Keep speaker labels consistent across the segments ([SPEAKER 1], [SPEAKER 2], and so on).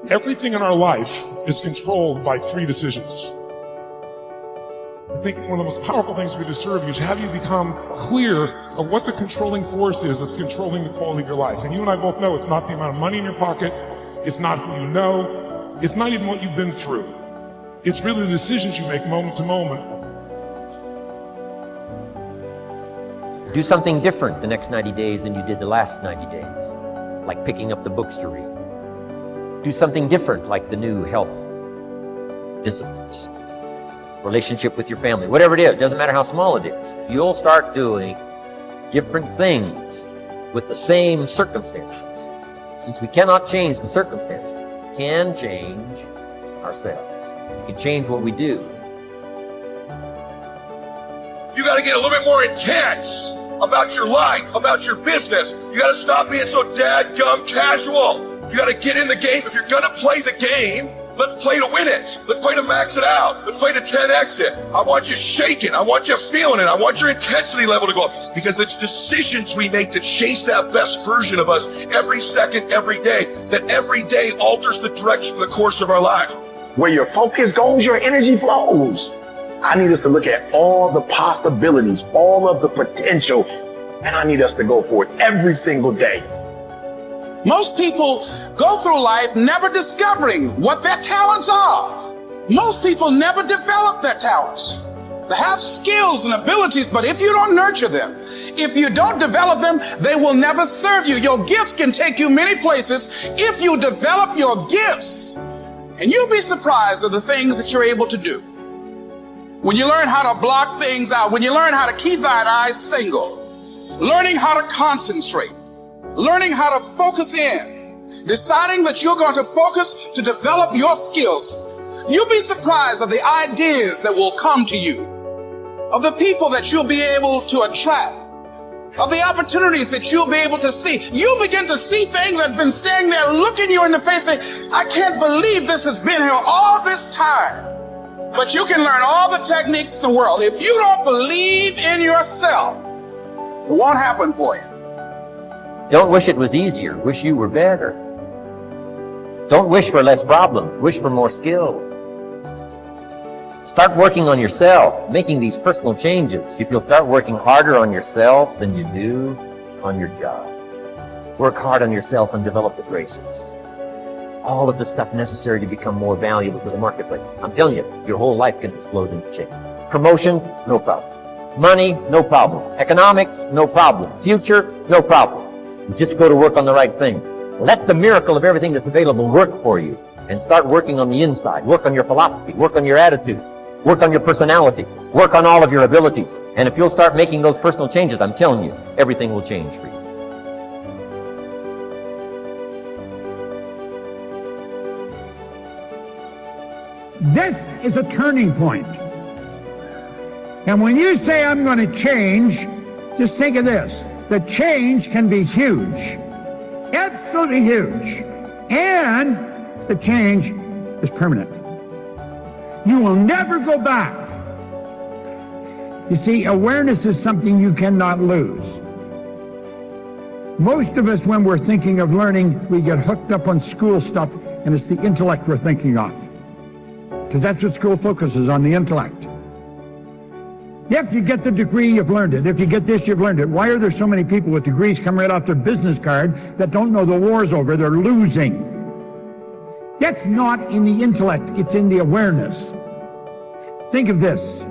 [SPEAKER 1] Everything in our life is controlled by 3 decisions. I think one of the most powerful things we can do to serve you is have you become clear of what the controlling force is that's controlling the quality of your life. And you and I both know it's not the amount of money in your pocket, it's not who you know, it's not even what you've been through. It's really the decisions you make moment to moment.
[SPEAKER 2] Do something different the next 90 days than you did the last 90 days, like picking up the books to read. Do something different, like the new health disciplines, relationship with your family, whatever it is, doesn't matter how small it is. If you'll start doing different things with the same circumstances, since we cannot change the circumstances, we can change ourselves. We can change what we do.
[SPEAKER 3] You got to get a little bit more intense about your life, about your business. You got to stop being so dadgum casual. You got to get in the game. If you're going to play the game, let's play to win it. Let's play to max it out. Let's play to 10x it. I want you shaking. I want you feeling it. I want your intensity level to go up, because it's decisions we make that chase that best version of us every second, every day, that every day alters the direction, the course of our life.
[SPEAKER 4] Where your focus goes, your energy flows. I need us to look at all the possibilities, all of the potential, and I need us to go for it every single day.
[SPEAKER 5] Most people go through life never discovering what their talents are. Most people never develop their talents. They have skills and abilities, but if you don't nurture them, if you don't develop them, they will never serve you. Your gifts can take you many places if you develop your gifts. And you'll be surprised at the things that you're able to do. When you learn how to block things out, when you learn how to keep thine eyes single, learning how to concentrate, learning how to focus in, deciding that you're going to focus to develop your skills, you'll be surprised at the ideas that will come to you, of the people that you'll be able to attract, of the opportunities that you'll be able to see. You'll begin to see things that have been standing there looking you in the face saying, I can't believe this has been here all this time. But you can learn all the techniques in the world. If you don't believe in yourself, it won't happen for you.
[SPEAKER 2] Don't wish it was easier. Wish you were better. Don't wish for less problems. Wish for more skills. Start working on yourself, making these personal changes. If you'll start working harder on yourself than you do on your job. Work hard on yourself and develop the graces. All of the stuff necessary to become more valuable to the marketplace. I'm telling you, your whole life can explode into change. Promotion, no problem. Money, no problem. Economics, no problem. Future, no problem. You just go to work on the right thing. Let the miracle of everything that's available work for you, and start working on the inside. Work on your philosophy. Work on your attitude. Work on your personality. Work on all of your abilities. And if you'll start making those personal changes, I'm telling you, everything will change for you.
[SPEAKER 6] This is a turning point. And when you say I'm going to change, just think of this. The change can be huge. Absolutely huge. And the change is permanent. You will never go back. You see, awareness is something you cannot lose. Most of us, when we're thinking of learning, we get hooked up on school stuff, and it's the intellect we're thinking of. Because that's what school focuses on, the intellect. If you get the degree, you've learned it. If you get this, you've learned it. Why are there so many people with degrees come right off their business card that don't know the war's over? They're losing. That's not in the intellect, it's in the awareness. Think of this.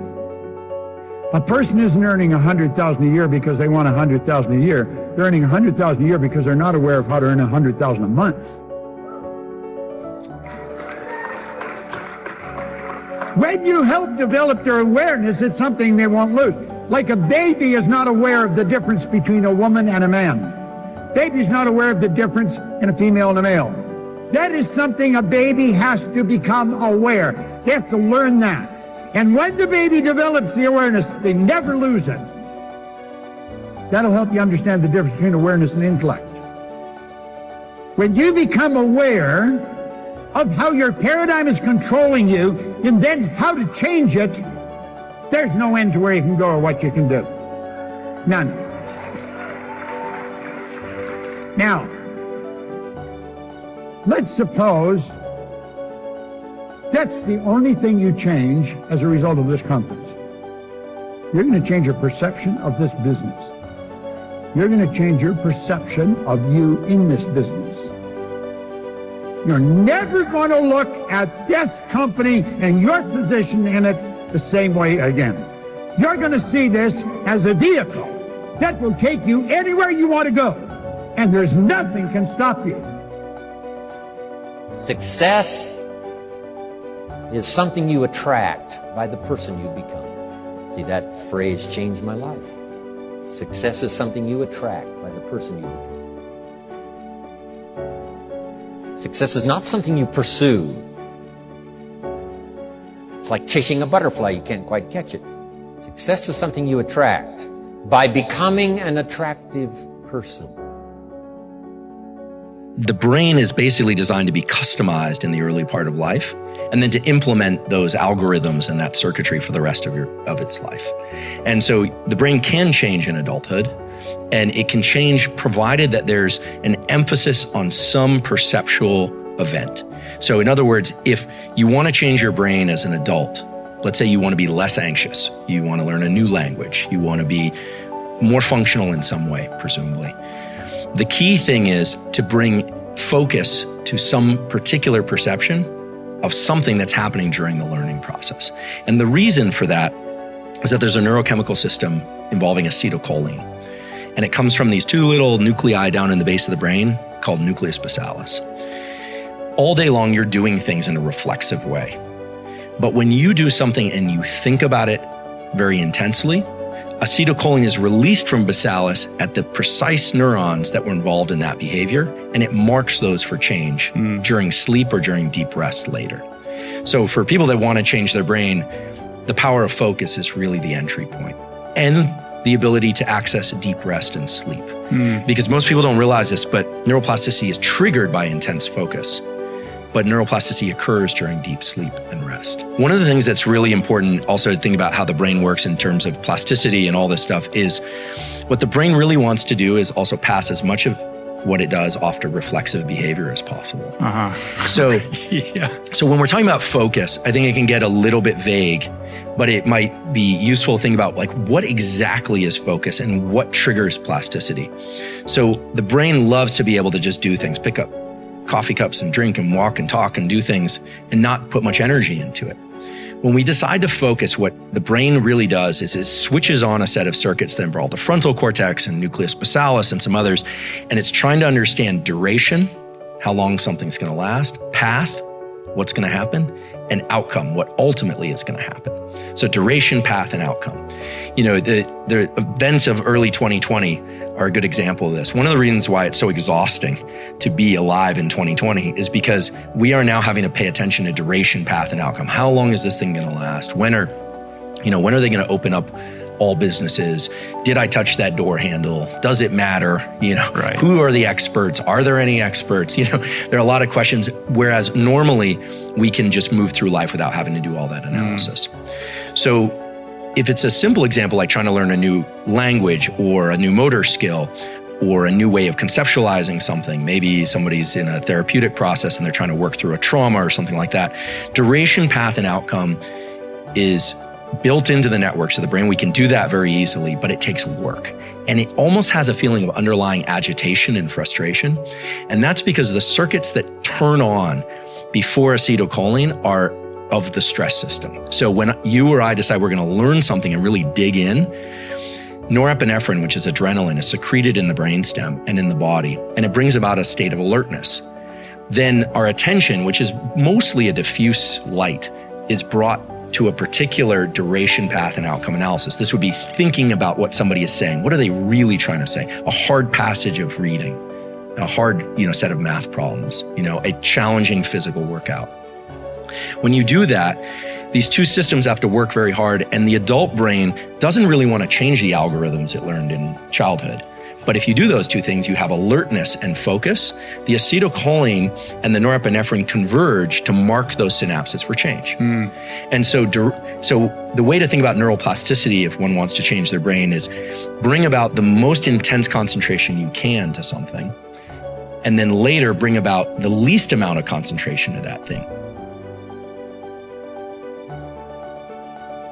[SPEAKER 6] A person isn't earning $100,000 a year because they want $100,000 a year. They're earning $100,000 a year because they're not aware of how to earn $100,000 a month. When you help develop their awareness, it's something they won't lose. Like a baby is not aware of the difference between a woman and a man. Baby's not aware of the difference in a female and a male. That is something a baby has to become aware. They have to learn that. And when the baby develops the awareness, they never lose it. That'll help you understand the difference between awareness and intellect. When you become aware of how your paradigm is controlling you, and then how to change it, there's no end to where you can go or what you can do. None. Now, let's suppose That's the only thing you change as a result of this conference. You're going to change your perception of this business. You're going to change your perception of you in this business. You're never going to look at this company and your position in it the same way again. You're going to see this as a vehicle that will take you anywhere you want to go, and there's nothing can stop you.
[SPEAKER 2] Success is something you attract by the person you become. See, that phrase changed my life. Success is something you attract by the person you become. Success is not something you pursue. It's like chasing a butterfly, you can't quite catch it. Success is something you attract by becoming an attractive person.
[SPEAKER 7] The brain is basically designed to be customized in the early part of life, and then to implement those algorithms and that circuitry for the rest of its life. And so the brain can change in adulthood, and it can change provided that there's an emphasis on some perceptual event. So in other words, if you want to change your brain as an adult, let's say you want to be less anxious, you want to learn a new language, you want to be more functional in some way, presumably. The key thing is to bring focus to some particular perception of something that's happening during the learning process. And the reason for that is that there's a neurochemical system involving acetylcholine. And it comes from these two little nuclei down in the base of the brain called nucleus basalis. All day long, you're doing things in a reflexive way. But when you do something and you think about it very intensely, acetylcholine is released from basalis at the precise neurons that were involved in that behavior, and it marks those for change during sleep or during deep rest later. So for people that want to change their brain, the power of focus is really the entry point, and the ability to access deep rest and sleep. Because most people don't realize this, but neuroplasticity is triggered by intense focus. But neuroplasticity occurs during deep sleep and rest. One of the things that's really important also to think about how the brain works in terms of plasticity and all this stuff is what the brain really wants to do is also pass as much of what it does off to reflexive behavior as possible. So, so when we're talking about focus, I think it can get a little bit vague, but it might be useful to think about like what exactly is focus and what triggers plasticity. So the brain loves to be able to just do things, pick up coffee cups and drink and walk and talk and do things and not put much energy into it. When we decide to focus, what the brain really does is it switches on a set of circuits that involve the frontal cortex and nucleus basalis and some others, and it's trying to understand duration, how long something's going to last, path, what's going to happen, and outcome, what ultimately is going to happen. So duration, path, and outcome. You know, the events of early 2020 are a good example of this. One of the reasons why it's so exhausting to be alive in 2020 is because we are now having to pay attention to duration, path, and outcome. How long is this thing going to last? When are they going to open up all businesses? Did I touch that door handle? Does it matter? Right. Who are the experts? Are there any experts? There are a lot of questions, whereas normally we can just move through life without having to do all that analysis. So if it's a simple example, like trying to learn a new language or a new motor skill or a new way of conceptualizing something, maybe somebody's in a therapeutic process and they're trying to work through a trauma or something like that, duration, path, and outcome is built into the networks of the brain. We can do that very easily, but it takes work. And it almost has a feeling of underlying agitation and frustration. And that's because the circuits that turn on before acetylcholine are of the stress system. So when you or I decide we're going to learn something and really dig in, norepinephrine, which is adrenaline, is secreted in the brainstem and in the body, and it brings about a state of alertness. Then our attention, which is mostly a diffuse light, is brought to a particular duration, path, and outcome analysis. This would be thinking about what somebody is saying. What are they really trying to say? A hard passage of reading, a hard, set of math problems, a challenging physical workout. When you do that, these two systems have to work very hard, and the adult brain doesn't really want to change the algorithms it learned in childhood. But if you do those two things, you have alertness and focus. The acetylcholine and the norepinephrine converge to mark those synapses for change. And so the way to think about neuroplasticity, if one wants to change their brain, is bring about the most intense concentration you can to something, and then later bring about the least amount of concentration to that thing.